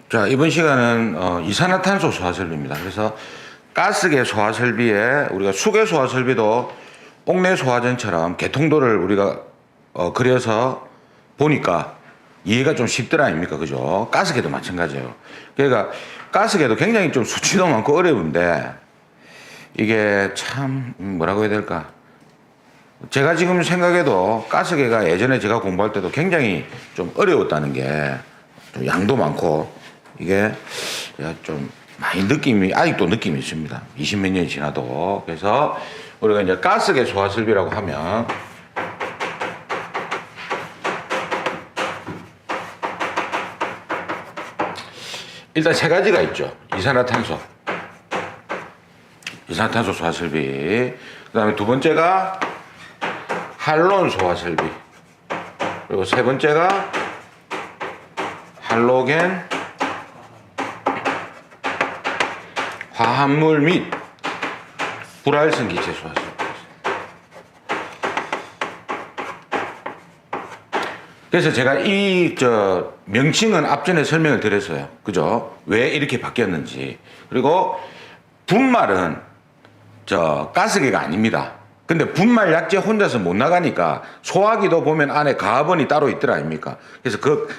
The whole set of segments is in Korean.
자, 이번 시간은 이산화탄소 소화 설비입니다. 그래서 가스계 소화 설비에 우리가 수계 소화 설비도 옥내 소화전처럼 개통도를 우리가 그려서 보니까 이해가 좀 쉽더라 아닙니까? 그죠? 가스계도 마찬가지예요. 그러니까 가스계도 굉장히 좀 수치도 많고 어려운데 이게 참 뭐라고 해야 될까? 제가 지금 생각해도 가스계가 예전에 제가 공부할 때도 굉장히 좀 어려웠다는 게 좀 양도 많고 이게 좀 많이 아직도 느낌이 있습니다. 20몇 년이 지나도. 그래서 우리가 이제 가스계 소화 설비라고 하면 일단 세 가지가 있죠. 이산화탄소 소화 설비. 그 다음에 두 번째가 할론 소화 설비. 그리고 세 번째가 할로겐 화합물 및 불활성 기체 소화 설비. 그래서 제가 명칭은 앞전에 설명을 드렸어요. 그죠? 왜 이렇게 바뀌었는지. 그리고 분말은 가스계가 아닙니다. 근데 분말 약재 혼자서 못 나가니까 소화기도 보면 안에 가번이 따로 있더라 아닙니까? 그래서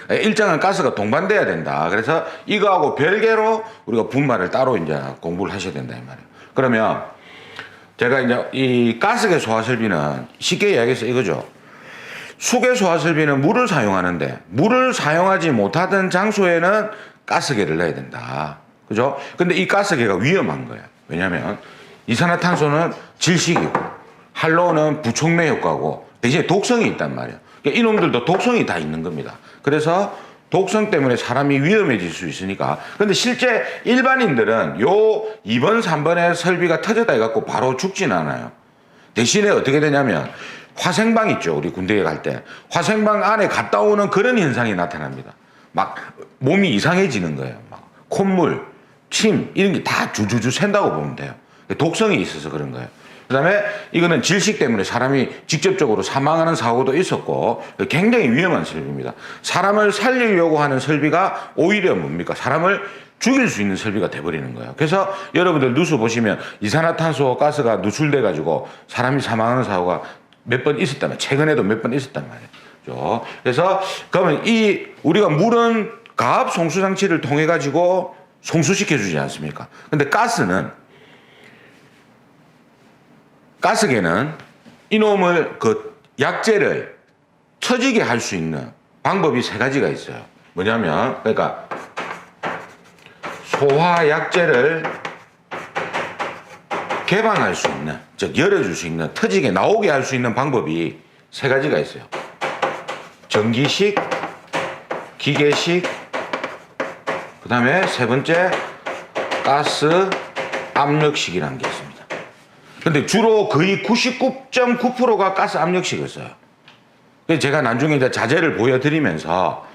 일정한 가스가 동반돼야 된다. 그래서 이거하고 별개로 우리가 분말을 따로 이제 공부를 하셔야 된다 이 말이에요. 그러면 제가 이제 이 가스계 소화 설비는 쉽게 이야기해서 이거죠. 수계 소화 설비는 물을 사용하는데 물을 사용하지 못하던 장소에는 가스계를 넣어야 된다. 그죠? 근데 이 가스계가 위험한 거예요. 왜냐면 이산화탄소는 질식이고 할로는 부촉매 효과고 대신에 독성이 있단 말이에요. 그러니까 이놈들도 독성이 다 있는 겁니다. 그래서 독성 때문에 사람이 위험해질 수 있으니까. 근데 실제 일반인들은 요 2번, 3번의 설비가 터졌다 해갖고 바로 죽진 않아요. 대신에 어떻게 되냐면 화생방 있죠. 우리 군대에 갈 때. 화생방 안에 갔다 오는 그런 현상이 나타납니다. 막 몸이 이상해지는 거예요. 막 콧물, 침 이런 게 다 주주주 샌다고 보면 돼요. 독성이 있어서 그런 거예요. 그 다음에 이거는 질식 때문에 사람이 직접적으로 사망하는 사고도 있었고 굉장히 위험한 설비입니다. 사람을 살리려고 하는 설비가 오히려 뭡니까? 사람을 죽일 수 있는 설비가 돼버리는 거예요. 그래서 여러분들 뉴스 보시면 이산화탄소 가스가 누출돼 가지고 사람이 사망하는 사고가 몇 번 있었다면 최근에도 몇 번 있었단 말이에요. 그래서 그러면 우리가 물은 가압 송수 장치를 통해 가지고 송수시켜 주지 않습니까? 근데 가스계는 이놈을 약재를 처지게 할 수 있는 방법이 세 가지가 있어요. 뭐냐면 그러니까 소화 약재를 개방할 수 있는, 즉 열어줄 수 있는, 터지게 나오게 할 수 있는 방법이 세 가지가 있어요. 전기식, 기계식, 그 다음에 세 번째 가스 압력식이라는 게 있습니다. 근데 주로 거의 99.9%가 가스 압력식을 써요. 그래서 제가 나중에 이제 자재를 보여드리면서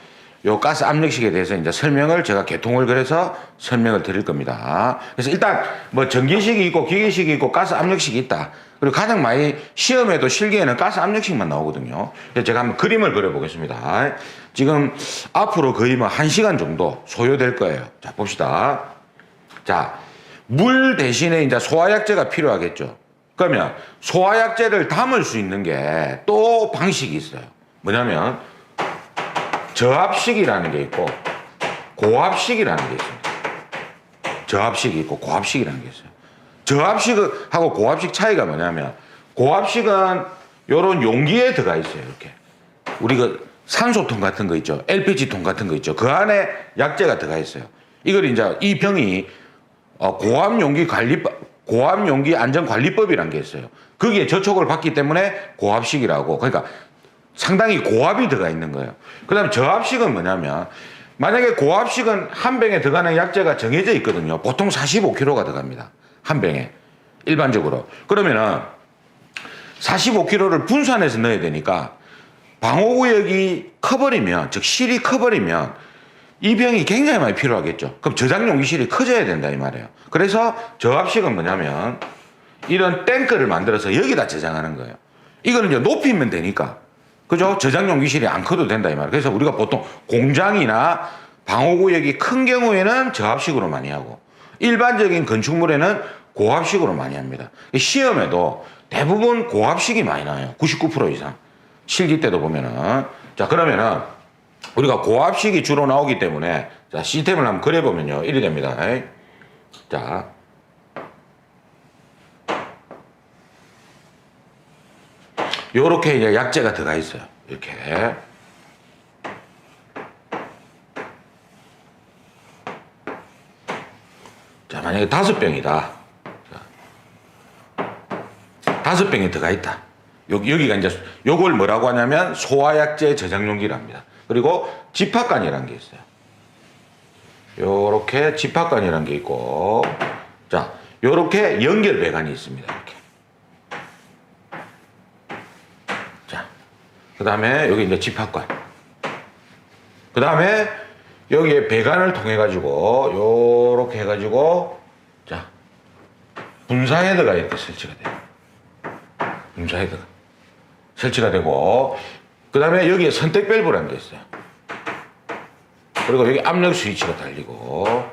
요 가스 압력식에 대해서 이제 제가 개통을 그래서 설명을 드릴 겁니다. 그래서 일단 뭐 전기식이 있고 기계식이 있고 가스 압력식이 있다. 그리고 가장 많이 시험에도 실기에는 가스 압력식만 나오거든요. 그래서 제가 한번 그림을 그려보겠습니다. 지금 앞으로 거의 뭐 1시간 정도 소요될 거예요. 자, 봅시다. 자, 물 대신에 이제 소화약재가 필요하겠죠. 그러면 소화약재를 담을 수 있는 게 또 방식이 있어요. 뭐냐면 저압식이라는 게 있고 고압식이라는 게 있습니다. 저압식이 있고 고압식이라는 게 있어요. 저압식하고 고압식 차이가 뭐냐면 고압식은 요런 용기에 들어가 있어요. 이렇게 우리가 산소통 같은 거 있죠. LPG통 같은 거 있죠. 그 안에 약재가 들어가 있어요. 이걸 이제 이 병이 고압 용기 안전관리법이라는 게 있어요. 거기에 저촉을 받기 때문에 고압식이라고. 그러니까 상당히 고압이 들어가 있는 거예요. 그 다음에 저압식은 뭐냐면 만약에 고압식은 한 병에 들어가는 약재가 정해져 있거든요. 보통 45kg가 들어갑니다. 한 병에 일반적으로. 그러면은 45kg를 분산해서 넣어야 되니까 방호구역이 커버리면, 즉 실이 커버리면 이 병이 굉장히 많이 필요하겠죠. 그럼 저장용기실이 커져야 된다 이 말이에요. 그래서 저압식은 뭐냐면 이런 탱크를 만들어서 여기다 저장하는 거예요. 이거는 이제 높이면 되니까, 그죠? 저장용기실이 안 커도 된다 이 말이에요. 그래서 우리가 보통 공장이나 방호구역이 큰 경우에는 저압식으로 많이 하고 일반적인 건축물에는 고압식으로 많이 합니다. 시험에도 대부분 고압식이 많이 나와요. 99% 이상. 실기 때도 보면은. 자, 그러면은 우리가 고압식이 주로 나오기 때문에 자, 시스템을 한번 그려보면요. 이리 됩니다. 자. 요렇게 이제 약재가 들어가 있어요. 이렇게. 자, 만약에 5병이다. 5병이 들어가 있다. 여기가 이제 요걸 뭐라고 하냐면 소화약재 저장용기랍니다. 그리고 집합관이라는 게 있어요. 요렇게 집합관이라는 게 있고, 자, 요렇게 연결 배관이 있습니다. 이렇게. 자, 그 다음에 여기 이제 집합관. 그 다음에 여기에 배관을 통해 가지고 요렇게 해가지고 자 분사 헤더가 이렇게 설치가 돼요. 분사 헤더가 설치가 되고 그 다음에 여기에 선택 밸브라는 게 있어요. 그리고 여기 압력 스위치가 달리고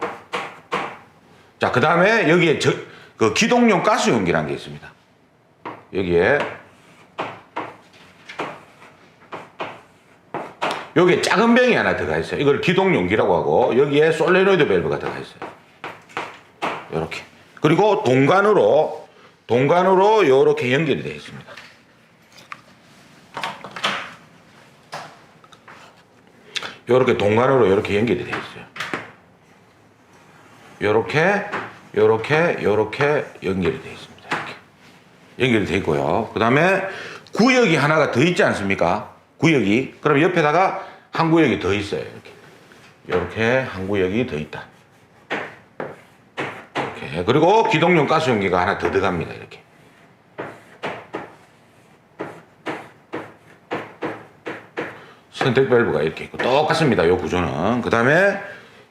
자 그 다음에 여기에 그 기동용 가스 용기라는 게 있습니다. 여기에 작은 병이 하나 들어가 있어요. 이걸 기동용기라고 하고 여기에 솔레노이드 밸브가 들어가 있어요. 이렇게. 그리고 동관으로 이렇게 연결이 되어 있습니다. 이렇게 동관으로 이렇게 연결이 되어 있어요. 이렇게 연결이 되어 있습니다. 이렇게 연결이 되어 있고요. 그 다음에 구역이 하나가 더 있지 않습니까? 구역이. 그럼 옆에다가 한 구역이 더 있어요. 이렇게 한 구역이 더 있다. 이렇게. 그리고 기동용 가스용기가 하나 더 들어갑니다. 이렇게. 선택 밸브가 이렇게 있고 똑같습니다. 이 구조는. 그 다음에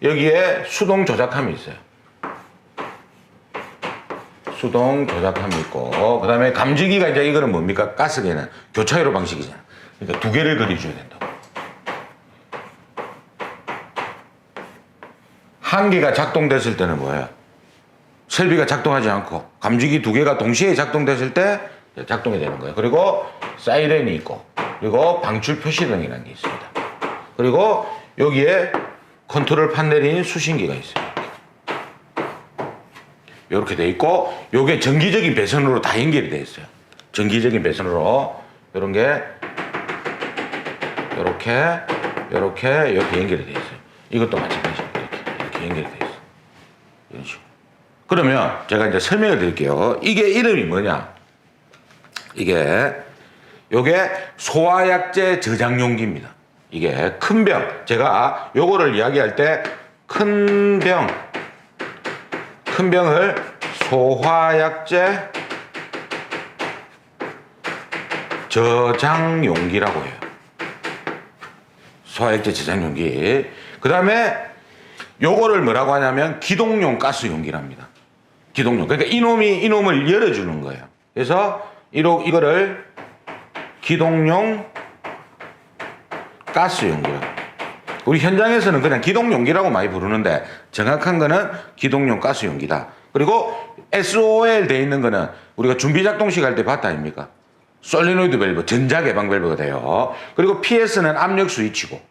여기에 수동 조작함이 있어요. 수동 조작함이 있고 그 다음에 감지기가 이제 이거는 뭡니까? 가스계는 교차회로 방식이잖아. 그러니까 두 개를 그려줘야 된다고. 한 개가 작동됐을 때는 뭐예요? 설비가 작동하지 않고 감지기 두 개가 동시에 작동됐을 때 작동이 되는 거예요. 그리고 사이렌이 있고 그리고 방출 표시등이라는 게 있습니다. 그리고 여기에 컨트롤 판넬인 수신기가 있어요. 이렇게 돼 있고 요게 정기적인 배선으로 다 연결이 돼 있어요. 정기적인 배선으로 이런 게 이렇게 연결이 돼 있어요. 이것도 마찬가지로 이렇게 연결이 돼 있어요. 이런 식으로. 그러면 제가 이제 설명을 드릴게요. 이게 이름이 뭐냐? 요게 소화약재 저장용기입니다. 이게 큰 병. 제가 요거를 이야기할 때 큰 병을 소화약재 저장용기라고 해요. 소화약재 저장용기. 그 다음에 요거를 뭐라고 하냐면 기동용 가스용기랍니다. 기동용. 그러니까 이놈을 열어주는 거예요. 그래서 이거를 기동용 가스용기라고. 우리 현장에서는 그냥 기동용기라고 많이 부르는데 정확한 거는 기동용 가스용기다. 그리고 SOL 돼 있는 거는 우리가 준비작동식 할 때 봤다 아닙니까? 솔리노이드 밸브, 전자개방 밸브가 돼요. 그리고 PS는 압력 스위치고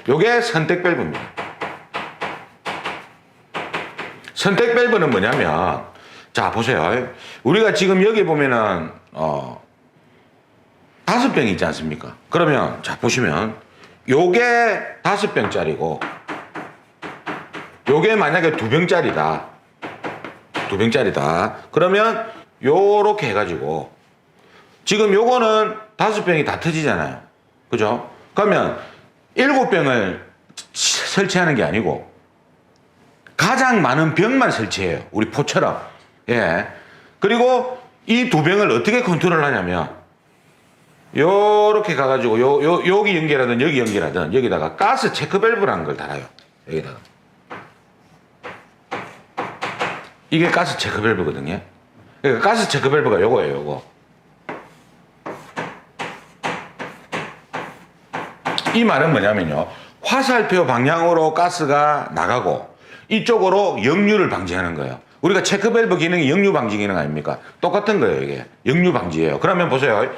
요게 선택 밸브입니다. 선택 밸브는 뭐냐면 자 보세요. 우리가 지금 여기 보면은 5병이 있지 않습니까? 그러면 자 보시면 요게 5병짜리고 요게 만약에 2병짜리다. 그러면 요렇게 해가지고 지금 요거는 5병이 다 터지잖아요. 그죠? 그러면 7병을 설치하는 게 아니고 가장 많은 병만 설치해요. 우리 포처럼. 예. 그리고 이 2병을 어떻게 컨트롤 하냐면 요렇게 가가지고 여기 연결하든 여기 연결하든 여기다가 가스 체크 밸브라는 걸 달아요. 여기다가. 이게 가스 체크 밸브거든요. 그러니까 가스 체크 밸브가 요거예요. 요거. 이 말은 뭐냐면요. 화살표 방향으로 가스가 나가고 이쪽으로 역류를 방지하는 거예요. 우리가 체크밸브 기능이 역류 방지 기능 아닙니까? 똑같은 거예요, 이게. 역류 방지예요. 그러면 보세요.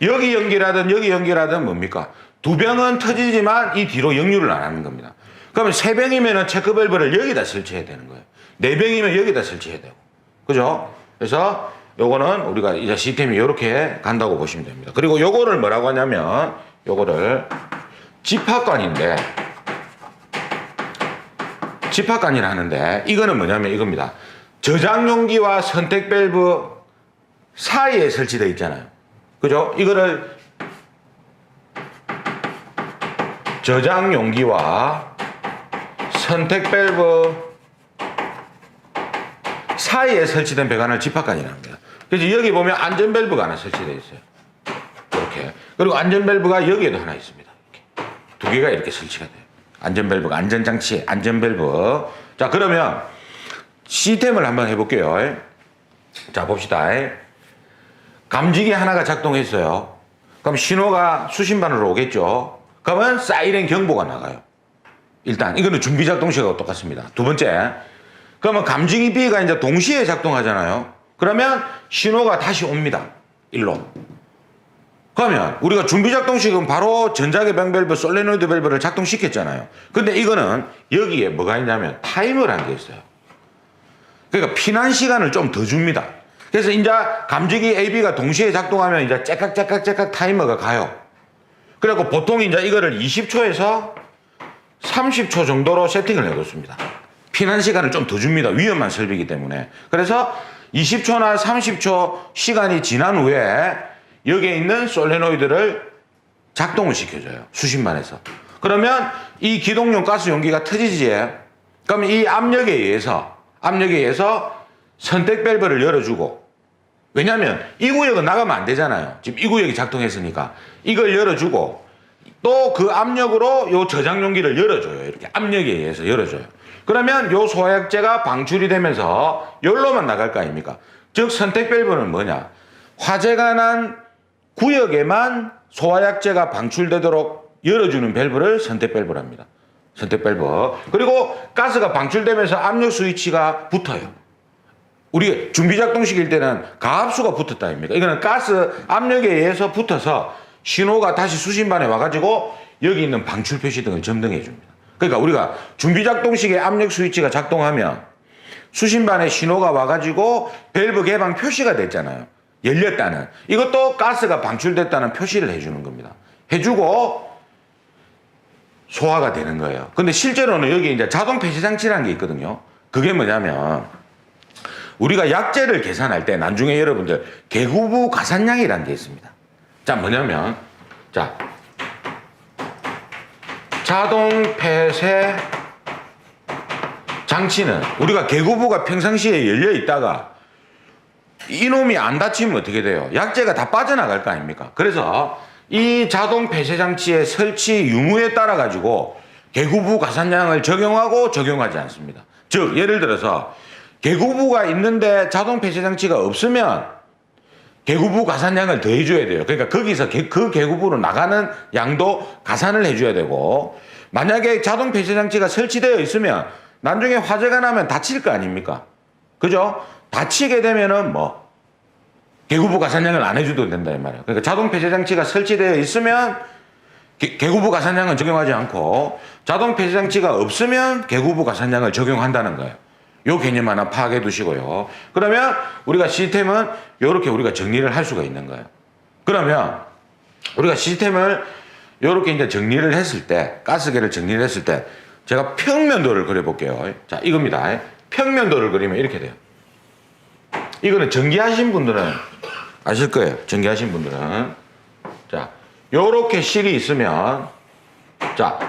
여기 연기라든 여기 연기라든 뭡니까? 두 병은 터지지만 이 뒤로 역류를 안 하는 겁니다. 그러면 세 병이면 체크밸브를 여기다 설치해야 되는 거예요. 네 병이면 여기다 설치해야 되고. 그죠? 그래서 요거는 우리가 이제 시스템이 이렇게 간다고 보시면 됩니다. 그리고 요거를 뭐라고 하냐면 요거를 집합관인데 집합관이라 하는데 이거는 뭐냐면 이겁니다. 저장 용기와 선택 밸브 사이에 설치되어 있잖아요. 그죠? 이거를 저장 용기와 선택 밸브 사이에 설치된 배관을 집합관이라는 거예요. 그래서 여기 보면 안전 밸브가 하나 설치되어 있어요. 이렇게. 그리고 안전 밸브가 여기에도 하나 있습니다. 이렇게. 두 개가 이렇게 설치가 돼요. 안전 밸브가 안전장치, 안전 밸브. 자, 그러면 시스템을 한번 해볼게요. 자, 봅시다. 감지기 하나가 작동했어요. 그럼 신호가 수신반으로 오겠죠. 그러면 사이렌 경보가 나가요. 일단 이거는 준비 작동 시간과 똑같습니다. 두 번째, 그러면 감지기 B가 이제 동시에 작동하잖아요. 그러면 신호가 다시 옵니다. 일로. 그러면 우리가 준비 작동식은 바로 전자개방 밸브, 솔레노이드 밸브를 작동시켰잖아요. 근데 이거는 여기에 뭐가 있냐면 타이머라는 게 있어요. 그러니까 피난 시간을 좀 더 줍니다. 그래서 이제 감지기 AB가 동시에 작동하면 이제 째깍째깍째깍 타이머가 가요. 그래갖고 보통 이제 이거를 20초에서 30초 정도로 세팅을 해뒀습니다. 피난 시간을 좀 더 줍니다. 위험한 설비이기 때문에. 그래서 20초나 30초 시간이 지난 후에 여기에 있는 솔레노이드를 작동을 시켜줘요. 수신반에서. 그러면 이 기동용 가스 용기가 터지지. 그럼 이 압력에 의해서 선택 밸브를 열어주고, 왜냐하면 이 구역은 나가면 안 되잖아요. 지금 이 구역이 작동했으니까 이걸 열어주고 또 그 압력으로 요 저장 용기를 열어줘요. 이렇게 압력에 의해서 열어줘요. 그러면 요 소화약제가 방출이 되면서 열로만 나갈 거 아닙니까? 즉 선택 밸브는 뭐냐? 화재가 난 구역에만 소화약제가 방출되도록 열어주는 밸브를 선택 밸브랍니다. 선택 밸브. 그리고 가스가 방출되면서 압력 스위치가 붙어요. 우리 준비 작동식일 때는 가압수가 붙었다 아닙니까? 이거는 가스 압력에 의해서 붙어서 신호가 다시 수신반에 와가지고 여기 있는 방출 표시 등을 점등해 줍니다. 그러니까 우리가 준비 작동식의 압력 스위치가 작동하면 수신반에 신호가 와가지고 밸브 개방 표시가 됐잖아요. 열렸다는. 이것도 가스가 방출됐다는 표시를 해주는 겁니다. 해주고 소화가 되는 거예요. 근데 실제로는 여기 이제 자동 폐쇄 장치라는 게 있거든요. 그게 뭐냐면 우리가 약재를 계산할 때 나중에 여러분들 개구부 가산량이라는 게 있습니다. 자, 뭐냐면 자, 자동 폐쇄 장치는 우리가 개구부가 평상시에 열려 있다가 이놈이 안 닫히면 어떻게 돼요? 약재가 다 빠져나갈 거 아닙니까? 그래서 이 자동 폐쇄 장치의 설치 유무에 따라 가지고 개구부 가산량을 적용하고 적용하지 않습니다. 즉 예를 들어서 개구부가 있는데 자동 폐쇄 장치가 없으면 개구부 가산량을 더 해줘야 돼요. 그러니까 거기서 그 개구부로 나가는 양도 가산을 해줘야 되고, 만약에 자동 폐쇄 장치가 설치되어 있으면 나중에 화재가 나면 다칠 거 아닙니까? 그죠? 다치게 되면은 뭐 개구부 가산량을 안 해줘도 된다 이 말이에요. 그러니까 자동 폐쇄 장치가 설치되어 있으면 개구부 가산량은 적용하지 않고, 자동 폐쇄 장치가 없으면 개구부 가산량을 적용한다는 거예요. 요 개념 하나 파악해 두시고요. 그러면 우리가 시스템은 이렇게 우리가 정리를 할 수가 있는 거예요. 그러면 우리가 시스템을 이렇게 이제 정리를 했을 때, 가스계를 정리를 했을 때 제가 평면도를 그려볼게요. 자, 이겁니다. 평면도를 그리면 이렇게 돼요. 이거는 전기하신 분들은 아실 거예요. 전기하신 분들은. 자, 요렇게 실이 있으면, 자,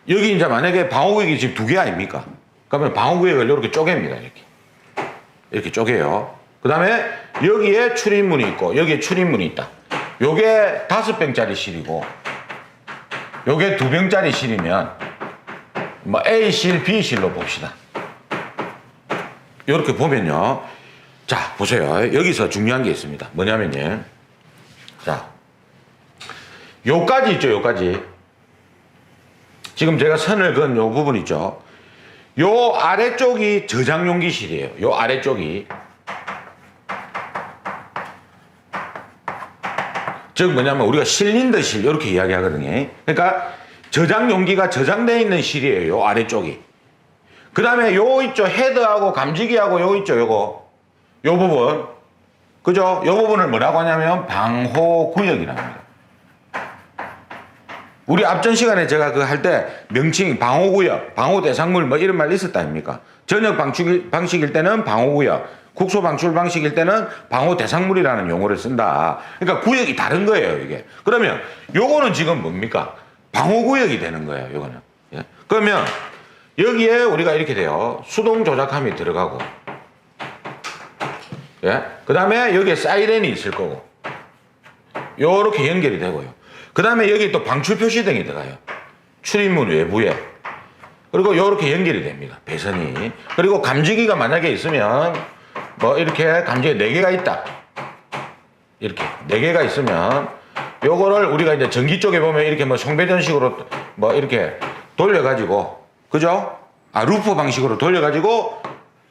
여기 이제 만약에 방호구역이 지금 두 개 아닙니까? 그러면 방호구역을 이렇게 쪼갭니다. 이렇게 쪼개요. 그 다음에 여기에 출입문이 있고, 여기에 출입문이 있다. 요게 5병짜리 실이고, 요게 2병짜리 실이면, 뭐 A실, B실로 봅시다. 이렇게 보면요. 자, 보세요. 여기서 중요한 게 있습니다. 뭐냐면요. 자, 요까지 있죠, 요까지. 지금 제가 선을 그은 요 부분 있죠. 요 아래쪽이 저장 용기실이에요. 요 아래쪽이. 즉 뭐냐면 우리가 실린더실 이렇게 이야기하거든요. 그러니까 저장 용기가 저장되어 있는 실이에요. 요 아래쪽이. 그 다음에 요 있죠. 헤드하고 감지기하고 요 있죠. 요거. 요 부분. 그죠? 요 부분을 뭐라고 하냐면 방호구역이라고 합니다. 우리 앞전 시간에 제가 그 할 때 명칭 방호구역, 방호대상물 뭐 이런 말 있었다 아닙니까? 전역 방식일 때는 방호구역, 국소 방출 방식일 때는 방호대상물이라는 용어를 쓴다. 그러니까 구역이 다른 거예요, 이게. 그러면 요거는 지금 뭡니까? 방호구역이 되는 거예요, 요거는. 예? 그러면 여기에 우리가 이렇게 돼요. 수동 조작함이 들어가고, 예? 그 다음에 여기에 사이렌이 있을 거고, 요렇게 연결이 되고요. 그 다음에 여기 또 방출 표시등이 들어가요. 출입문 외부에. 그리고 요렇게 연결이 됩니다. 배선이. 그리고 감지기가 만약에 있으면, 뭐 이렇게 감지기 4개가 있다. 이렇게 4개가 있으면, 요거를 우리가 이제 전기 쪽에 보면 이렇게 뭐 송배전식으로 뭐 이렇게 돌려가지고, 그죠? 루프 방식으로 돌려가지고,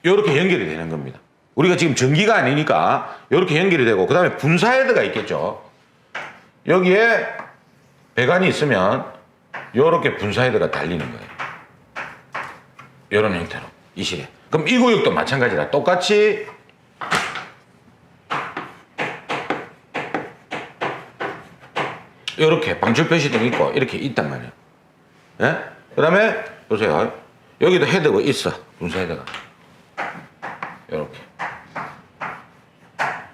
요렇게 연결이 되는 겁니다. 우리가 지금 전기가 아니니까, 요렇게 연결이 되고, 그 다음에 분사 헤드가 있겠죠? 여기에 배관이 있으면 요렇게 분사 헤드가 달리는 거예요. 요런 형태로 이 실에. 그럼 이 구역도 마찬가지라 똑같이 요렇게 방출 표시등이 있고 이렇게 있단 말이에요. 예? 그 다음에 보세요. 여기도 헤드가 있어. 분사 헤드가 요렇게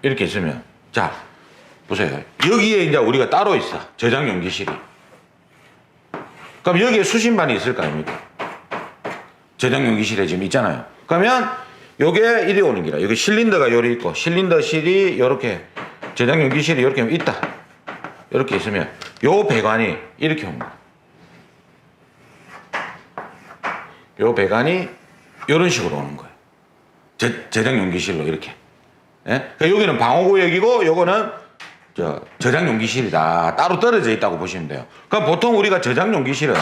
이렇게 있으면 자 보세요. 여기에 이제 우리가 따로 있어. 저장 용기실이. 그럼 여기에 수신반이 있을 거 아닙니까? 저장 용기실에 지금 있잖아요. 그러면 요게 이리 오는 기라. 여기 실린더가 요리 있고, 실린더실이 요렇게, 저장 용기실이 요렇게 있다. 요렇게 있으면, 요 배관이 이렇게 옵니다. 요 배관이 요런 식으로 오는 거예요. 저장 용기실로 이렇게. 예? 그러니까 여기는 방호구역이고, 요거는 저장 용기실이다. 따로 떨어져 있다고 보시면 돼요. 그럼 보통 우리가 저장 용기실은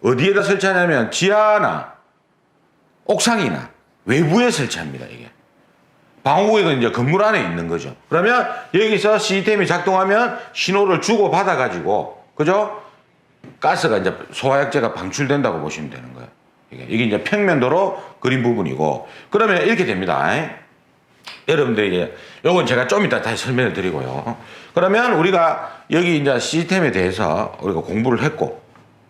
어디에다 설치하냐면 지하나 옥상이나 외부에 설치합니다. 이게 방호구역은 이제 건물 안에 있는 거죠. 그러면 여기서 시스템이 작동하면 신호를 주고 받아 가지고, 그죠? 가스가 이제 소화약제가 방출된다고 보시면 되는 거예요. 이게 이제 평면도로 그린 부분이고, 그러면 이렇게 됩니다. 여러분들이 요건 제가 좀 이따 다시 설명을 드리고요. 그러면 우리가 여기 이제 시스템에 대해서 우리가 공부를 했고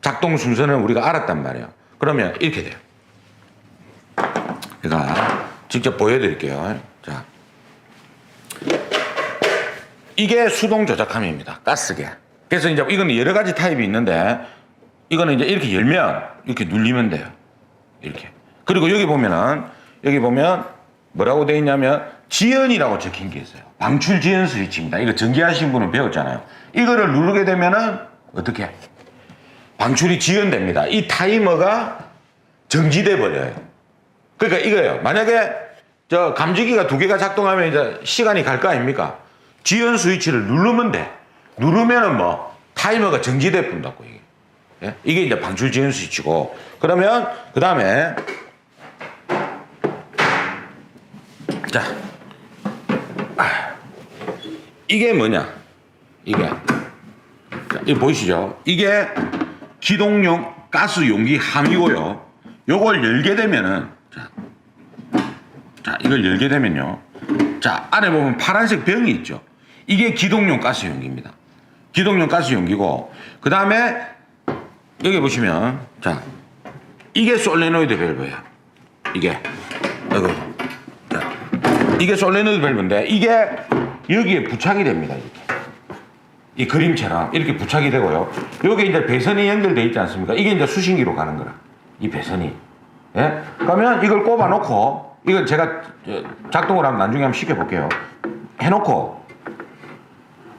작동 순서는 우리가 알았단 말이에요. 그러면 이렇게 돼요. 제가 직접 보여드릴게요. 자, 이게 수동 조작함입니다. 가스계. 그래서 이제 이거는 여러 가지 타입이 있는데 이거는 이제 이렇게 열면 이렇게 눌리면 돼요. 이렇게. 그리고 여기 보면 뭐라고 되어 있냐면 지연이라고 적힌 게 있어요. 방출 지연 스위치입니다. 이거 전기하신 분은 배웠잖아요. 이거를 누르게 되면은 어떻게? 방출이 지연됩니다. 이 타이머가 정지돼 버려요. 그러니까 이거예요. 만약에 저 감지기가 2개가 작동하면 이제 시간이 갈 거 아닙니까? 지연 스위치를 누르면 돼. 누르면은 뭐 타이머가 정지돼 본다고 이게. 예? 이게 이제 방출 지연 스위치고. 그러면 그 다음에 자, 이게 뭐냐? 이게. 자, 이거 보이시죠? 이게 기동용 가스 용기 함이고요. 요걸 열게 되면은, 자, 이걸 열게 되면요. 자, 안에 보면 파란색 병이 있죠? 이게 기동용 가스 용기입니다. 기동용 가스 용기고, 그 다음에, 여기 보시면, 자, 이게 솔레노이드 밸브예요. 이게. 이거. 이게 솔레노이드 밸브인데 이게 여기에 부착이 됩니다. 이렇게. 이 그림처럼 이렇게 부착이 되고요. 여기 이제 배선이 연결되어 있지 않습니까? 이게 이제 수신기로 가는 거라. 이 배선이. 예? 그러면 이걸 꼽아 놓고 이걸 제가 작동을 하면 나중에 한번 시켜볼게요. 해놓고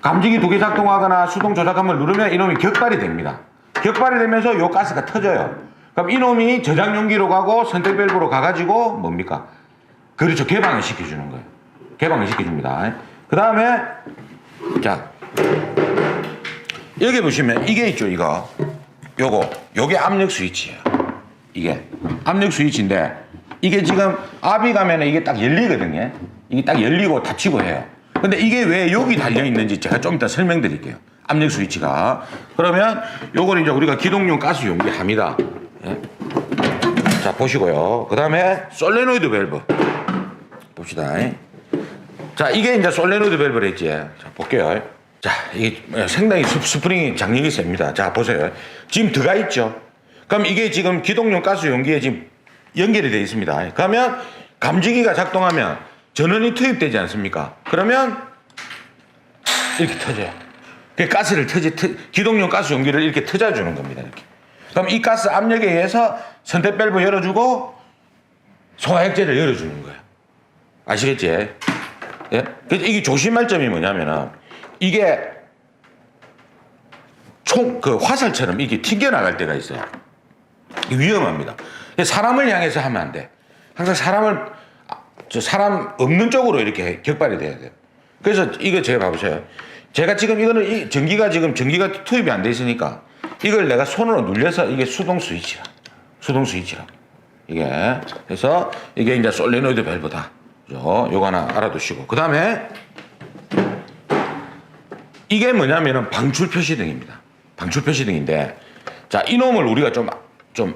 감지기 2개 작동하거나 수동 조작함을 누르면 이놈이 격발이 됩니다. 격발이 되면서 요 가스가 터져요. 그럼 이놈이 저장 용기로 가고 선택 밸브로 가가지고 뭡니까? 그렇죠. 개방을 시켜주는 거예요. 개방을 시켜줍니다. 그 다음에, 자, 여기 보시면 이게 있죠, 이거. 요게 압력 스위치예요. 이게 압력 스위치인데 이게 지금 압이 가면은 이게 딱 열리거든요. 이게 딱 열리고 닫히고 해요. 근데 이게 왜 여기 달려 있는지 제가 좀 이따 설명드릴게요. 압력 스위치가. 그러면 요걸 이제 우리가 기동용 가스 용기 합니다. 예. 자, 보시고요. 그 다음에 솔레노이드 밸브 봅시다. 자, 이게 이제 솔레노이드 밸브를 했지. 자, 볼게요. 자, 이게 상당히 스프링이 장력이 셉니다. 자, 보세요. 지금 들어가 있죠. 그럼 이게 지금 기동용 가스 용기에 지금 연결이 되어 있습니다. 그러면 감지기가 작동하면 전원이 투입되지 않습니까? 그러면 이렇게 터져요. 그 가스를 기동용 가스 용기를 이렇게 터져주는 겁니다. 이렇게. 그럼 이 가스 압력에 의해서 선택 밸브 열어주고 소화액제를 열어주는 거예요. 아시겠지? 예? 그래서 이게 조심할 점이 뭐냐면은 이게 그 화살처럼 이게 튕겨나갈 때가 있어요. 위험합니다. 사람을 향해서 하면 안 돼. 항상 사람 없는 쪽으로 이렇게 격발이 돼야 돼요. 그래서 이거 제가 봐보세요. 제가 지금 이거는 전기가 투입이 안 돼 있으니까 이걸 내가 손으로 눌려서 이게 수동 스위치라. 이게. 그래서 이게 이제 솔레노이드 밸브다. 요거 하나 알아두시고. 그 다음에 이게 뭐냐면은 방출 표시등입니다. 방출 표시등인데, 자, 이놈을 우리가 좀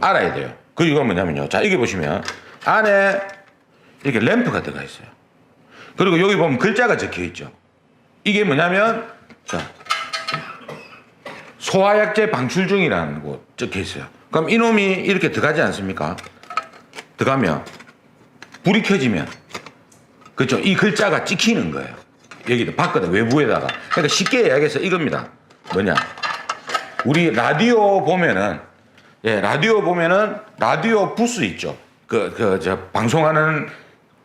알아야 돼요. 이건 뭐냐면요. 자, 여기 보시면 안에 이렇게 램프가 들어가 있어요. 그리고 여기 보면 글자가 적혀 있죠. 이게 뭐냐면, 자, 소화약제 방출 중이라는 거 적혀 있어요. 그럼 이놈이 이렇게 들어가지 않습니까? 들어가면 불이 켜지면, 그렇죠? 이 글자가 찍히는 거예요. 여기도 바깥에 외부에다가. 그러니까 쉽게 이야기해서 이겁니다. 뭐냐? 우리 라디오 보면은 라디오 부스 있죠. 방송하는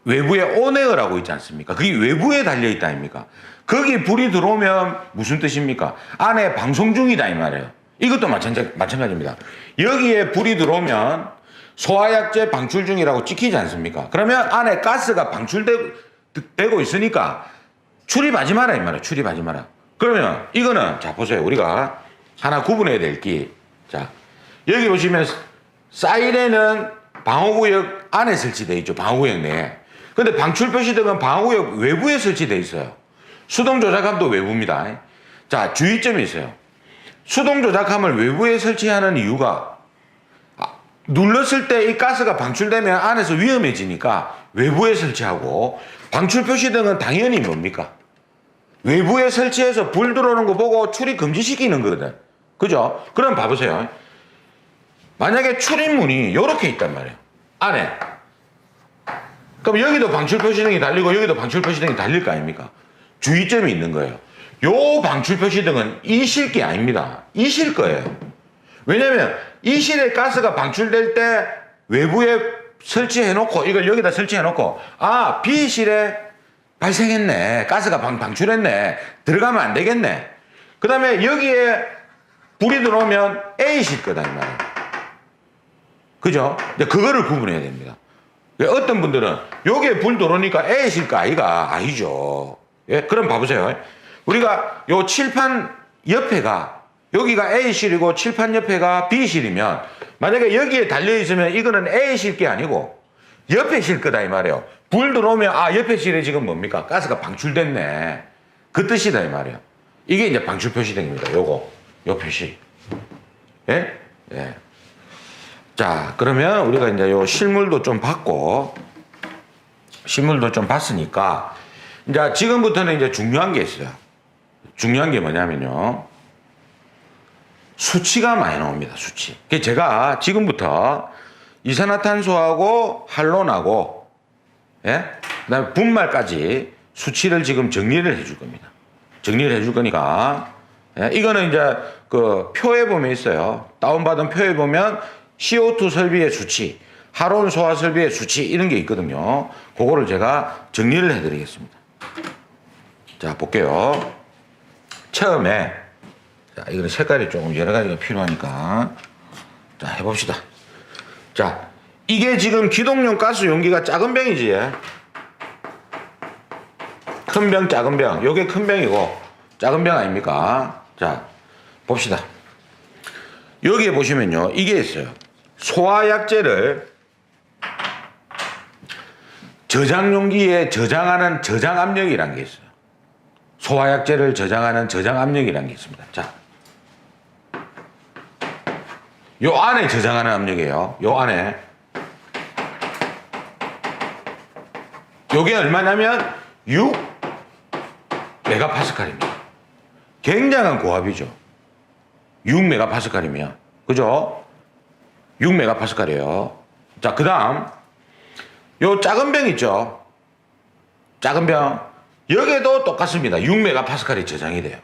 외부에 온에어라고 있지 않습니까? 그게 외부에 달려 있다 아닙니까? 거기 불이 들어오면 무슨 뜻입니까? 안에 방송 중이다 이 말이에요. 이것도 마찬가지입니다. 여기에 불이 들어오면 소화약제 방출 중이라고 찍히지 않습니까? 그러면 안에 가스가 방출되고 있으니까 출입하지 마라 이 말이에요. 출입하지 마라. 그러면 이거는 자 보세요. 우리가 하나 구분해야 될 게, 자 여기 보시면 사이렌은 방호구역 안에 설치되어 있죠. 방호구역 내에. 근데 방출 표시등은 방호구역 외부에 설치되어 있어요. 수동 조작함도 외부입니다. 자, 주의점이 있어요. 수동 조작함을 외부에 설치하는 이유가 눌렀을 때 이 가스가 방출되면 안에서 위험해지니까 외부에 설치하고, 방출 표시등은 당연히 뭡니까? 외부에 설치해서 불 들어오는 거 보고 출입 금지시키는 거거든. 그죠? 그럼 봐보세요. 만약에 출입문이 이렇게 있단 말이에요. 안에. 그럼 여기도 방출 표시등이 달리고 여기도 방출 표시등이 달릴 거 아닙니까? 주의점이 있는 거예요. 요 방출 표시등은 이 실 게 아닙니다. 이 실 거예요. 왜냐면 이 실에 가스가 방출될 때 외부에 설치해놓고, 이걸 여기다 설치해놓고, 아, B실에 발생했네. 가스가 방출했네. 들어가면 안 되겠네. 그 다음에 여기에 불이 들어오면 A실 거다, 이 말이에요. 그죠? 근데 그거를 구분해야 됩니다. 어떤 분들은 여기에 불 들어오니까 A실 거 아니죠. 예? 그럼 봐보세요. 우리가 요 칠판 옆에가, 여기가 A실이고 칠판 옆에가 B실이면, 만약에 여기에 달려있으면 이거는 A실 게 아니고 옆에 실 거다 이 말이에요. 불 들어오면 아, 옆에 실에 지금 뭡니까? 가스가 방출됐네. 그 뜻이다 이 말이에요. 이게 이제 방출 표시등입니다. 요 표시. 예? 예. 자, 그러면 우리가 이제 요 실물도 좀 봤고, 실물도 좀 봤으니까, 이제 지금부터는 이제 중요한 게 있어요. 중요한 게 뭐냐면요. 수치가 많이 나옵니다. 수치. 제가 지금부터 이산화탄소하고 할론하고, 예? 그다음에 분말까지 수치를 지금 정리를 해줄 겁니다. 정리를 해줄 거니까, 예? 이거는 이제 그 표에 보면 있어요. 다운받은 표에 보면 CO2 설비의 수치, 할온 소화 설비의 수치 이런 게 있거든요. 그거를 제가 정리를 해드리겠습니다. 자, 볼게요. 처음에, 자, 이거는 색깔이 조금 여러 가지가 필요하니까, 자, 해봅시다. 자, 이게 지금 기동용 가스 용기가 작은 병이지. 큰 병, 작은 병. 요게 큰 병이고, 작은 병 아닙니까? 자, 봅시다. 여기에 보시면요. 이게 있어요. 소화약제를 저장용기에 저장하는 저장압력이라는 게 있어요. 소화약제를 저장하는 저장압력이라는 게 있습니다. 자, 요 안에 저장하는 압력이에요. 요 안에. 요게 얼마냐면 6 메가파스칼입니다. 굉장한 고압이죠. 6 메가파스칼이면. 그죠? 6 메가파스칼이에요. 자, 그 다음. 요 작은 병 있죠? 작은 병. 여기에도 똑같습니다. 6 메가파스칼이 저장이 돼요.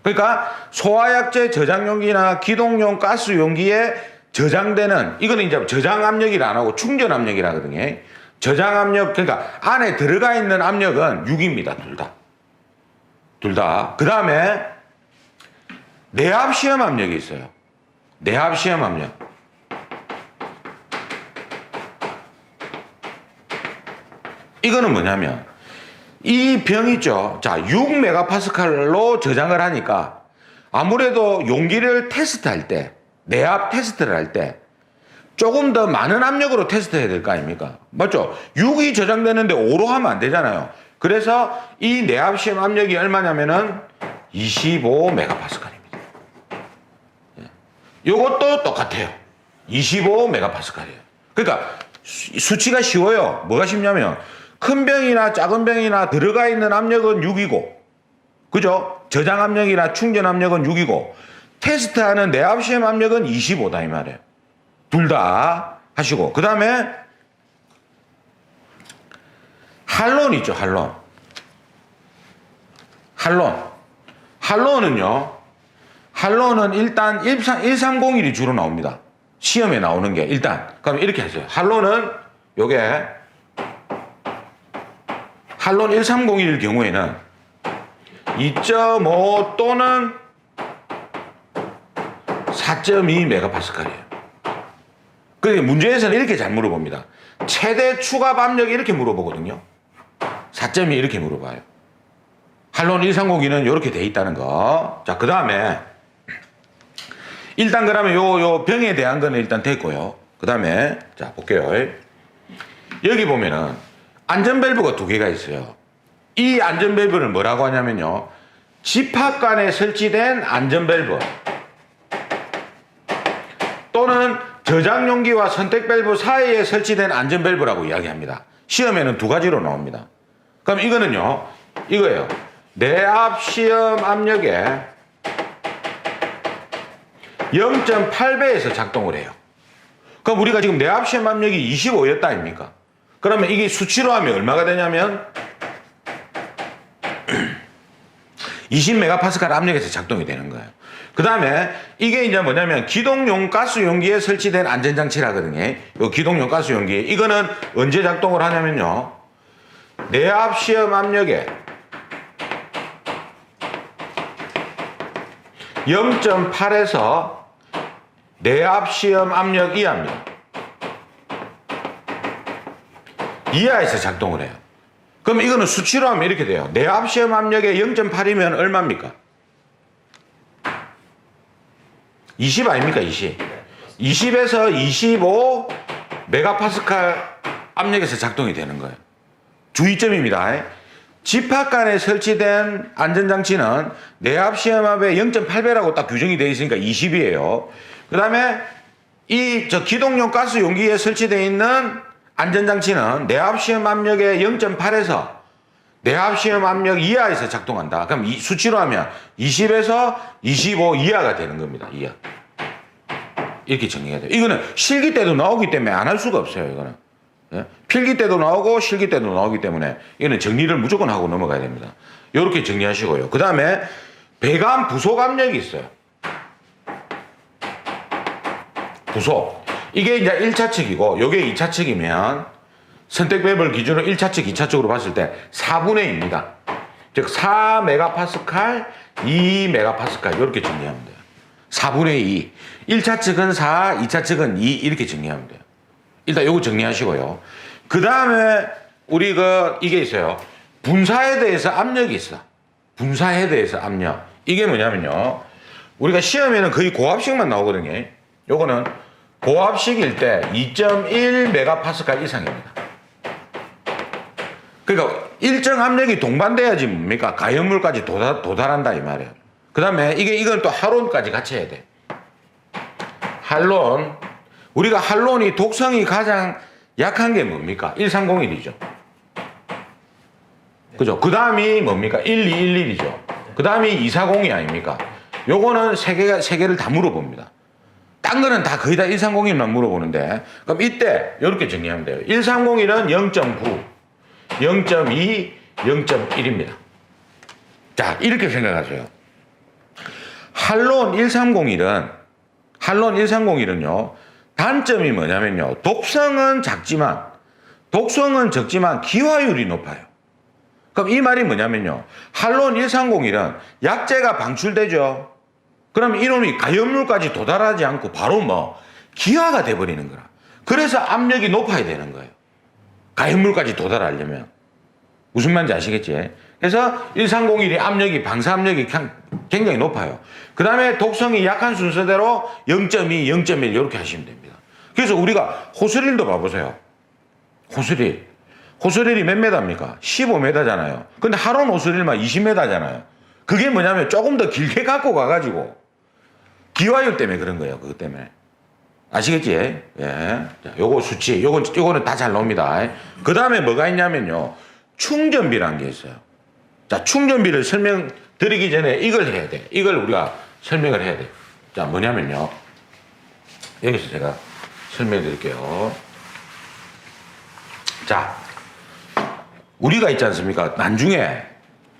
그러니까 소화약제 저장용기나 기동용 가스 용기에 저장되는, 이거는 이제 저장 압력이라 안 하고 충전 압력이라 하거든요. 저장 압력, 그러니까 안에 들어가 있는 압력은 6입니다. 둘 다. 둘 다. 그 다음에 내압 시험 압력이 있어요. 내압 시험 압력. 이거는 뭐냐면 이 병 있죠. 자, 6 메가파스칼로 저장을 하니까 아무래도 용기를 테스트할 때, 내압 테스트를 할 때 조금 더 많은 압력으로 테스트해야 될 거 아닙니까? 맞죠? 6이 저장되는데 5로 하면 안 되잖아요. 그래서 이 내압 시험 압력이 얼마냐면은 25 메가파스칼입니다. 요것도 똑같아요. 25 메가파스칼이에요. 그러니까 수치가 쉬워요. 뭐가 쉽냐면 큰 병이나 작은 병이나 들어가 있는 압력은 6이고, 그죠? 저장 압력이나 충전 압력은 6이고, 테스트하는 내압 시험 압력은 25다 이 말이에요. 둘 다 하시고, 그 다음에 할론 있죠, 할론. 할론은요, 할론은 일단 1301이 주로 나옵니다. 시험에 나오는 게 일단. 그럼 이렇게 하세요. 할론은 요게 할론 1301일 경우에는 2.5 또는 4.2 메가파스칼이에요. 그러니까 문제에서는 이렇게 잘 물어봅니다. 최대 추가 압력이 이렇게 물어보거든요. 4.2 이렇게 물어봐요. 할론 1302는 이렇게 돼 있다는 거. 자, 그 다음에 일단 그러면 요 병에 대한 거는 일단 됐고요. 그 다음에 자 볼게요. 여기 보면은 안전밸브가 두 개가 있어요. 이 안전밸브를 뭐라고 하냐면요, 집합관에 설치된 안전밸브 또는 저장용기와 선택밸브 사이에 설치된 안전밸브라고 이야기합니다. 시험에는 두 가지로 나옵니다. 그럼 이거는요, 이거예요. 내압 시험 압력에 0.8배에서 작동을 해요. 그럼 우리가 지금 내압 시험 압력이 25였다 아닙니까? 그러면 이게 수치로 하면 얼마가 되냐면 20메가파스칼 압력에서 작동이 되는 거예요. 그 다음에 이게 이제 뭐냐면 기동용 가스 용기에 설치된 안전장치라거든요. 이 기동용 가스 용기. 이거는 언제 작동을 하냐면요, 내압 시험 압력에 0.8에서 내압 시험 압력 이하입니다. 이하에서 작동을 해요. 그럼 이거는 수치로 하면 이렇게 돼요. 내압 시험 압력에 0.8이면 얼마입니까? 20 아닙니까? 20. 20에서 25 메가파스칼 압력에서 작동이 되는 거예요. 주의점입니다. 집합관에 설치된 안전장치는 내압 시험압의 0.8배라고 딱 규정이 되어 있으니까 20이에요. 그 다음에 이 기동용 가스 용기에 설치되어 있는 안전장치는 내압 시험 압력의 0.8에서 내압 시험 압력 이하에서 작동한다. 그럼 이 수치로 하면 20에서 25 이하가 되는 겁니다. 이하. 이렇게 정리해야 돼요. 이거는 실기 때도 나오기 때문에 안 할 수가 없어요. 이거는. 예? 필기 때도 나오고 실기 때도 나오기 때문에 이거는 정리를 무조건 하고 넘어가야 됩니다. 이렇게 정리하시고요. 그 다음에 배관 부속 압력이 있어요. 부속. 이게 이제 1차 측이고 요게 2차 측이면 선택밸브를 기준으로 1차 측, 2차 측으로 봤을 때 4분의 2입니다. 즉 4메가파스칼, 2메가파스칼 이렇게 정리하면 돼요. 4분의 2. 1차 측은 4, 2차 측은 2 이렇게 정리하면 돼요. 일단 요거 정리하시고요. 그 다음에 우리 이게 있어요. 분사에 대해서 압력이 있어. 분사에 대해서 압력. 이게 뭐냐면요, 우리가 시험에는 거의 고압식만 나오거든요. 요거는 고압식일 때 2.1 메가파스칼 이상입니다. 그러니까 일정 압력이 동반돼야지 뭡니까? 가연물까지 도달한다 이 말이에요. 그 다음에 이건 또 할론까지 같이 해야 돼. 할론. 우리가 할론이 독성이 가장 약한 게 뭡니까? 1301이죠. 그죠? 그 다음이 뭡니까? 1211이죠. 그 다음이 240이 아닙니까? 요거는 세 개를 다 물어봅니다. 딴 거는 다 거의 다 1301만 물어보는데, 그럼 이때 이렇게 정리하면 돼요. 1301은 0.9, 0.2, 0.1입니다. 자, 이렇게 생각하세요. 할론 1301은요, 단점이 뭐냐면요, 독성은 적지만 기화율이 높아요. 그럼 이 말이 뭐냐면요, 할론 1301은 약재가 방출되죠. 그럼 이놈이 가연물까지 도달하지 않고 바로 기화가 돼버리는 거라. 그래서 압력이 높아야 되는 거예요. 가연물까지 도달하려면. 무슨 말인지 아시겠지? 그래서 1301이 방사 압력이 굉장히 높아요. 그 다음에 독성이 약한 순서대로 0.2, 0.1 이렇게 하시면 됩니다. 그래서 우리가 호스릴도 봐보세요. 호스릴이 몇 메다입니까? 15m잖아요. 근데 할론 호스릴만 20m잖아요. 그게 뭐냐면 조금 더 길게 갖고 가가지고 기화율 때문에 그런 거예요. 그것 때문에. 아시겠지? 예. 자, 요거 수치, 요거는 다 잘 나옵니다. 그 다음에 뭐가 있냐면요, 충전비라는 게 있어요. 자, 충전비를 설명드리기 전에 이걸 해야 돼. 이걸 우리가 설명을 해야 돼. 자, 뭐냐면요, 여기서 제가 설명드릴게요. 자, 우리가 있지 않습니까? 나중에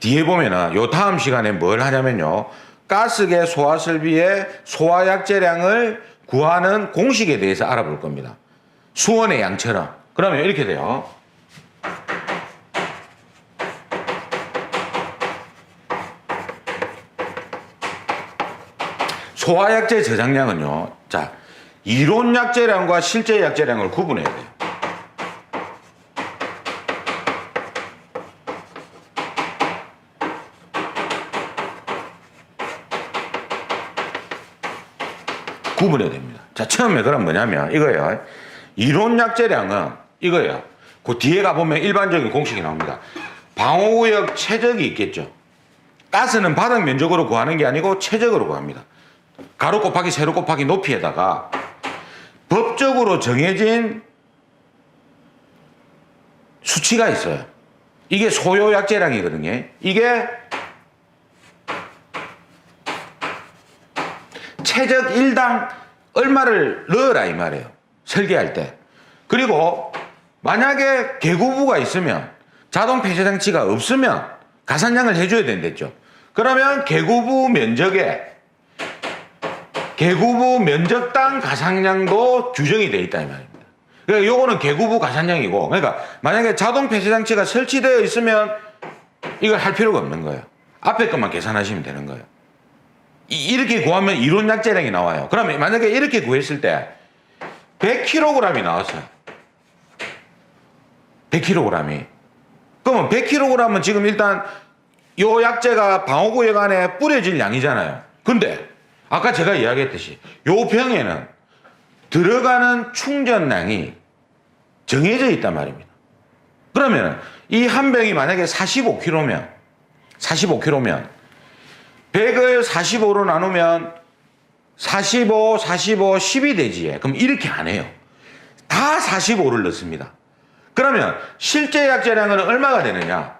뒤에 보면은 요 다음 시간에 뭘 하냐면요, 가스계 소화 설비의 소화 약재량을 구하는 공식에 대해서 알아볼 겁니다. 수원의 양처럼. 그러면 이렇게 돼요. 소화 약재 저장량은요, 자, 이론 약재량과 실제 약재량을 구분해야 돼요. 구분해야 됩니다. 자, 처음에 그럼 뭐냐면 이거예요. 이론 약재량은 이거예요. 그 뒤에 가보면 일반적인 공식이 나옵니다. 방호구역 최적이 있겠죠. 가스는 바닥 면적으로 구하는 게 아니고 최적으로 구합니다. 가로 곱하기 세로 곱하기 높이에다가 법적으로 정해진 수치가 있어요. 이게 소요 약재량이거든요. 이게 최적 1당 얼마를 넣어라 이 말이에요. 설계할 때. 그리고 만약에 계구부가 있으면, 자동 폐쇄 장치가 없으면 가산량을 해줘야 된댔죠. 그러면 계구부 면적당 가산량도 규정이 돼 있다 이 말입니다. 그러니까 요거는 계구부 가산량이고, 그러니까 만약에 자동 폐쇄 장치가 설치되어 있으면 이걸 할 필요가 없는 거예요. 앞에 것만 계산하시면 되는 거예요. 이렇게 구하면 이론 약재량이 나와요. 그러면 만약에 이렇게 구했을 때 100kg이 나왔어요. 100kg이. 그러면 100kg은 지금 일단 요 약재가 방호구역 안에 뿌려질 양이잖아요. 근데 아까 제가 이야기했듯이 요 병에는 들어가는 충전량이 정해져 있단 말입니다. 그러면 이 한 병이 만약에 45kg면 100을 45로 나누면 45, 45, 10이 되지. 그럼 이렇게 안 해요. 다 45를 넣습니다. 그러면 실제 약재량은 얼마가 되느냐?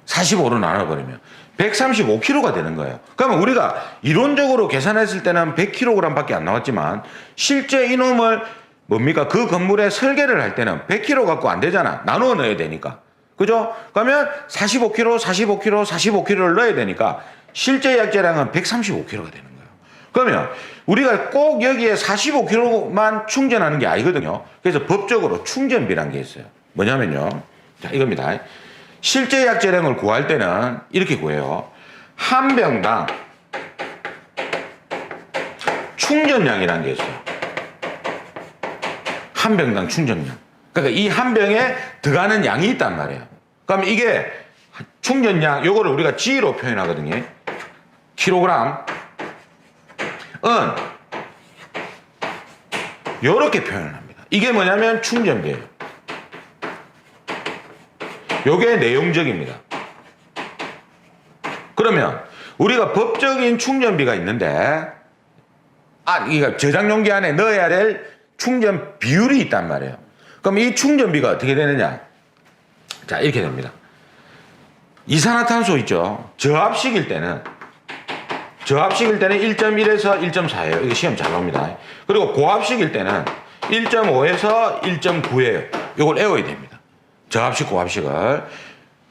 145로 나눠버리면 135kg가 되는 거예요. 그러면 우리가 이론적으로 계산했을 때는 100kg 밖에 안 나왔지만 실제 이놈을 뭡니까? 그 건물에 설계를 할 때는 100kg 갖고 안 되잖아. 나누어 넣어야 되니까. 그죠? 그러면 45kg를 넣어야 되니까 실제 약재량은 135kg가 되는 거예요. 그러면 우리가 꼭 여기에 45kg만 충전하는 게 아니거든요. 그래서 법적으로 충전비란 게 있어요. 뭐냐면요. 자, 이겁니다. 실제 약재량을 구할 때는 이렇게 구해요. 한 병당 충전량이라는 게 있어요. 한 병당 충전량. 그러니까 이 한 병에 들어가는 양이 있단 말이에요. 그럼 이게 충전량, 요거를 우리가 G로 표현하거든요. 킬로그램 요렇게 표현을 합니다. 이게 뭐냐면 충전비예요. 요게 내용적입니다. 그러면 우리가 법적인 충전비가 있는데 이거 저장용기 안에 넣어야 될 충전 비율이 있단 말이에요. 그럼 이 충전비가 어떻게 되느냐? 자, 이렇게 됩니다. 이산화탄소 있죠? 저압식일 때는 1.1에서 1.4예요. 이거 시험 잘 나옵니다. 그리고 고압식일 때는 1.5에서 1.9예요. 이걸 외워야 됩니다. 저압식, 고압식을.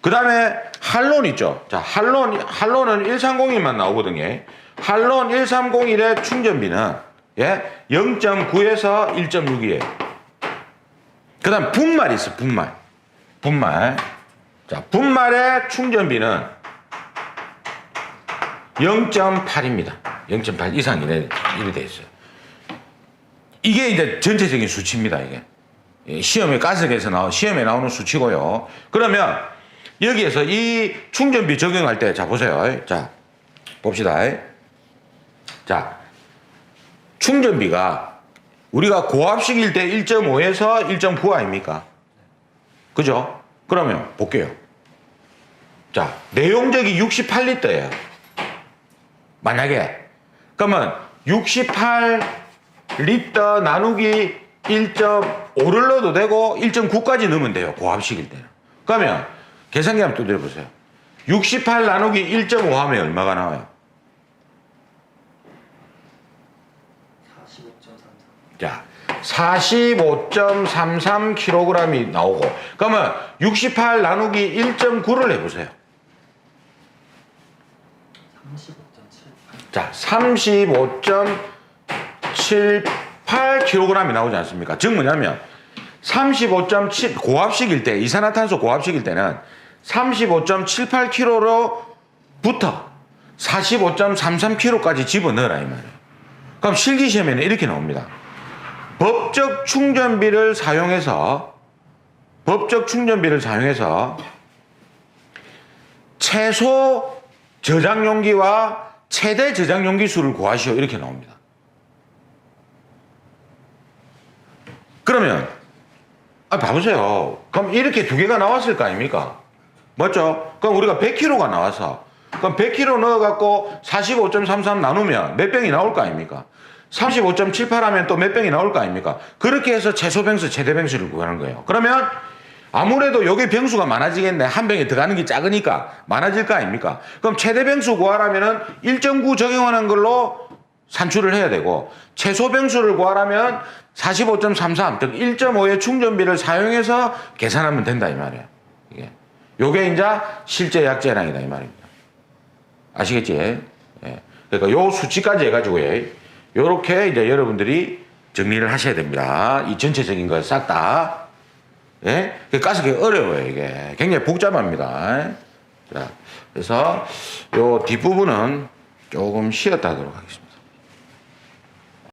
그 다음에 할론 있죠? 자, 할론은 1301만 나오거든요. 할론 1301의 충전비는 0.9에서 1.6이에요. 그 다음 분말 있어, 분말. 자, 분말의 충전비는 0.8입니다. 0.8 이상 이래 돼 있어요. 이게 이제 전체적인 수치입니다, 이게. 시험에 시험에 나오는 수치고요. 그러면 여기에서 이 충전비 적용할 때, 자, 보세요. 자, 봅시다. 자, 충전비가 우리가 고압식일 때 1.5에서 1.9 아닙니까? 그죠? 그러면 볼게요. 자, 내용적이 68리터예요. 만약에 그러면 68리터 나누기 1.5를 넣어도 되고 1.9까지 넣으면 돼요. 고압식일 때는. 그러면 계산기 한번 두드려 보세요. 68 나누기 1.5 하면 얼마가 나와요? 45.33. 자, 45.33kg이 나오고, 그러면 68 나누기 1.9를 해보세요. 35.78. 자, 35.78kg이 나오지 않습니까? 즉 뭐냐면 35.7 고압식일 때, 이산화탄소 고압식일 때는 35.78kg로부터 45.33kg까지 집어넣으라 이 말이에요. 그럼 실기시험에는 이렇게 나옵니다. 법적 충전비를 사용해서 최소 저장용기와 최대 저장용기 수를 구하시오 이렇게 나옵니다. 그러면 봐보세요. 그럼 이렇게 두 개가 나왔을 거 아닙니까? 맞죠? 그럼 우리가 100kg가 나와서 그럼 100kg 넣어갖고 45.33 나누면 몇 병이 나올 거 아닙니까? 35.78 하면 또 몇 병이 나올 거 아닙니까? 그렇게 해서 최소 병수, 최대 병수를 구하는 거예요. 그러면 아무래도 여기 병수가 많아지겠네. 한 병에 들어가는 게 작으니까 많아질 거 아닙니까? 그럼 최대 병수 구하려면은 1.9 적용하는 걸로 산출을 해야 되고, 최소 병수를 구하려면 45.33, 즉 1.5의 충전비를 사용해서 계산하면 된다 이 말이에요. 요게 이제 실제 약제량이다 이 말입니다. 아시겠지? 예. 그러니까 요 수치까지 해가지고 요렇게 이제 여러분들이 정리를 하셔야 됩니다. 이 전체적인 걸 싹 다. 예? 가스기 어려워요, 이게. 굉장히 복잡합니다. 자, 그래서 요 뒷부분은 조금 쉬었다 하도록 하겠습니다.